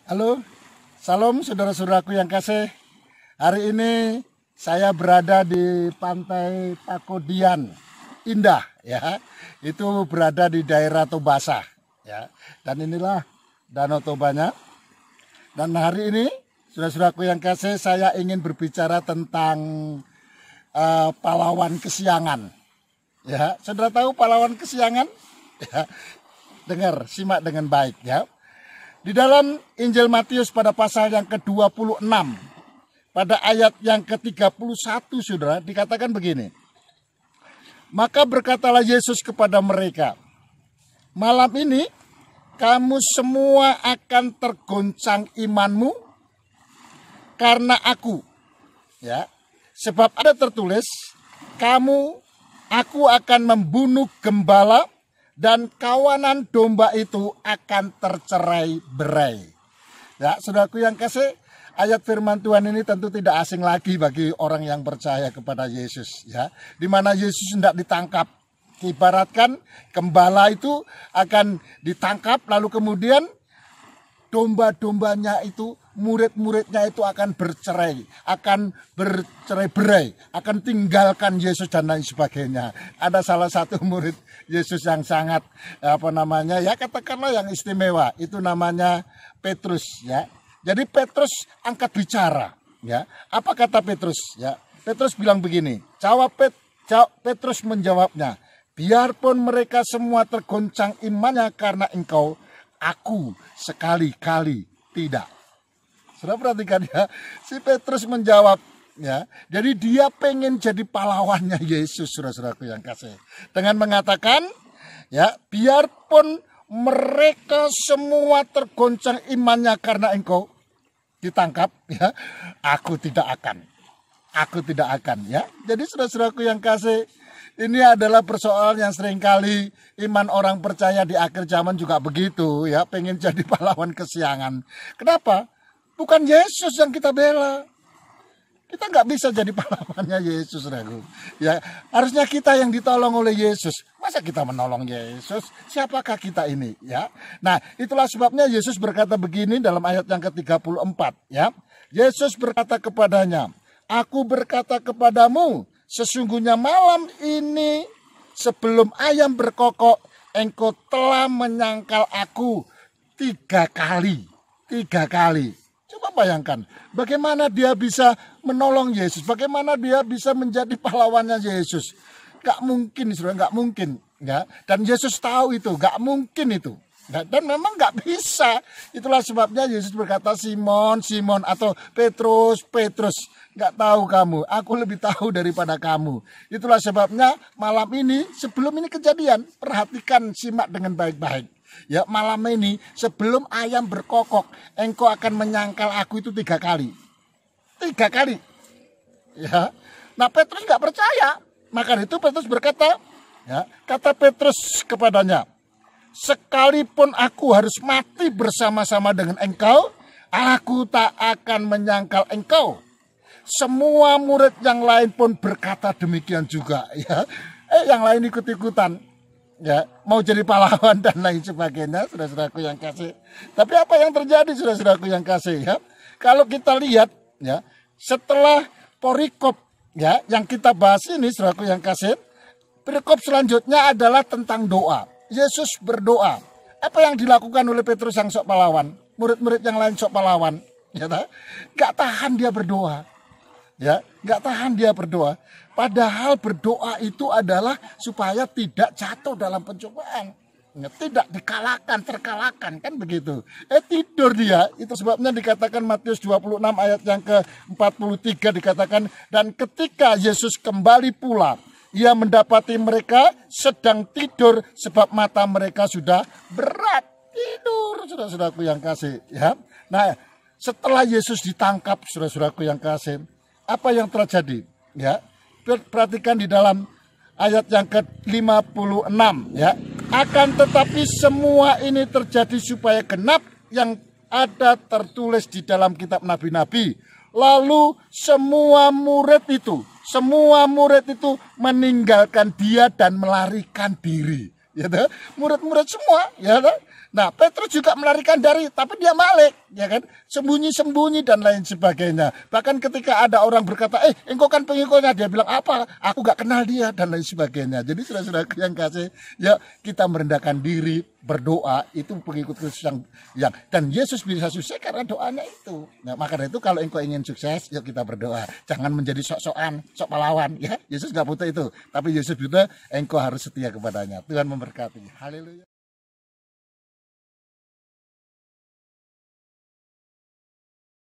Halo, salam saudara-saudaraku yang kasih. Hari ini saya berada di Pantai Pakodian, indah ya. Itu berada di daerah Tobasa ya. Dan inilah Danau Tobanya. Dan hari ini saudara-saudaraku yang kasih, saya ingin berbicara tentang pahlawan kesiangan. Ya, saudara tahu pahlawan kesiangan? Ya, dengar, simak dengan baik ya. Di dalam Injil Matius pada pasal yang ke-26, pada ayat yang ke-31, saudara, dikatakan begini. Maka berkatalah Yesus kepada mereka, malam ini kamu semua akan tergoncang imanmu karena aku. Ya, sebab ada tertulis, aku akan membunuh gembala, dan kawanan domba itu akan tercerai-berai. Ya, saudaraku yang kasih, ayat firman Tuhan ini tentu tidak asing lagi bagi orang yang percaya kepada Yesus. Ya, di mana Yesus hendak ditangkap. Ibaratkan gembala itu akan ditangkap, lalu kemudian domba-dombanya itu, murid-muridnya itu akan bercerai-berai, akan tinggalkan Yesus dan lain sebagainya. Ada salah satu murid Yesus yang sangat katakanlah yang istimewa, itu namanya Petrus ya. Jadi Petrus angkat bicara ya. Apa kata Petrus ya? Petrus bilang begini, Petrus menjawabnya, biarpun mereka semua tergoncang imannya karena engkau, aku sekali-kali tidak. Sudah perhatikan ya, si Petrus menjawab ya. Jadi dia pengen jadi pahlawannya Yesus, saudara-saudaraku yang kasih. Dengan mengatakan ya, biarpun mereka semua tergoncang imannya karena engkau ditangkap ya, aku tidak akan ya. Jadi saudara-saudaraku yang kasih, ini adalah persoalan yang seringkali iman orang percaya di akhir zaman juga begitu ya, pengen jadi pahlawan kesiangan. Kenapa? Bukan Yesus yang kita bela. Kita nggak bisa jadi pahlawannya Yesus, saudaraku. Ya, harusnya kita yang ditolong oleh Yesus. Masa kita menolong Yesus? Siapakah kita ini? Ya. Nah, itulah sebabnya Yesus berkata begini dalam ayat yang ke-34. Ya. Yesus berkata kepadanya, aku berkata kepadamu, sesungguhnya malam ini sebelum ayam berkokok, engkau telah menyangkal aku 3 kali. 3 kali. Coba bayangkan, bagaimana dia bisa menolong Yesus, bagaimana dia bisa menjadi pahlawannya Yesus. Gak mungkin, saudara, gak mungkin. Ya. Dan Yesus tahu itu, gak mungkin itu. Dan memang gak bisa. Itulah sebabnya Yesus berkata, Simon, Simon, atau Petrus, Petrus, gak tahu kamu, aku lebih tahu daripada kamu. Itulah sebabnya malam ini, sebelum ini kejadian, perhatikan, simak dengan baik-baik. Ya, malam ini sebelum ayam berkokok, engkau akan menyangkal aku itu 3 kali. 3 kali. Ya. Nah, Petrus gak percaya. Maka itu Petrus berkata, ya, kata Petrus kepadanya, sekalipun aku harus mati bersama-sama dengan engkau, aku tak akan menyangkal engkau. Semua murid yang lain pun berkata demikian juga. Ya. Yang lain ikut-ikutan. Ya, mau jadi pahlawan dan lain sebagainya, saudara-saudaraku yang kasih. Tapi apa yang terjadi, saudara-saudaraku yang kasih ya? Kalau kita lihat ya, setelah perikop ya yang kita bahas ini, saudaraku yang kasih, perikop selanjutnya adalah tentang doa. Yesus berdoa. Apa yang dilakukan oleh Petrus yang sok pahlawan? Murid-murid yang lain sok pahlawan, ya tak? Gak tahan dia berdoa. Ya, gak tahan dia berdoa. Padahal berdoa itu adalah supaya tidak jatuh dalam pencobaan. Tidak terkalahkan, kan begitu. Tidur dia, itu sebabnya dikatakan Matius 26 ayat yang ke-43 dikatakan, dan ketika Yesus kembali pula, ia mendapati mereka sedang tidur sebab mata mereka sudah berat. Tidur, saudara-saudaraku yang kasih. Ya. Nah, setelah Yesus ditangkap, saudara-saudaraku yang kasih, apa yang terjadi? Ya, perhatikan di dalam ayat yang ke-56 ya. Akan tetapi semua ini terjadi supaya genap yang ada tertulis di dalam kitab nabi-nabi. Lalu semua murid itu meninggalkan dia dan melarikan diri. Ya, murid-murid semua, ya. Nah, Petrus juga melarikan diri, tapi dia balik, ya kan? Sembunyi-sembunyi dan lain sebagainya. Bahkan ketika ada orang berkata, engkau kan pengikutnya, dia bilang, apa? Aku gak kenal dia, dan lain sebagainya. Jadi saudara-saudara yang kasih, ya kita merendahkan diri, berdoa, itu pengikut Kristus yang dan Yesus bisa sukses karena doanya itu. Nah, maka dari itu kalau engkau ingin sukses, yuk kita berdoa. Jangan menjadi sok-sokan, sok pahlawan, ya. Yesus gak butuh itu. Tapi Yesus butuh, engkau harus setia kepadanya. Tuhan memberkati. Haleluya.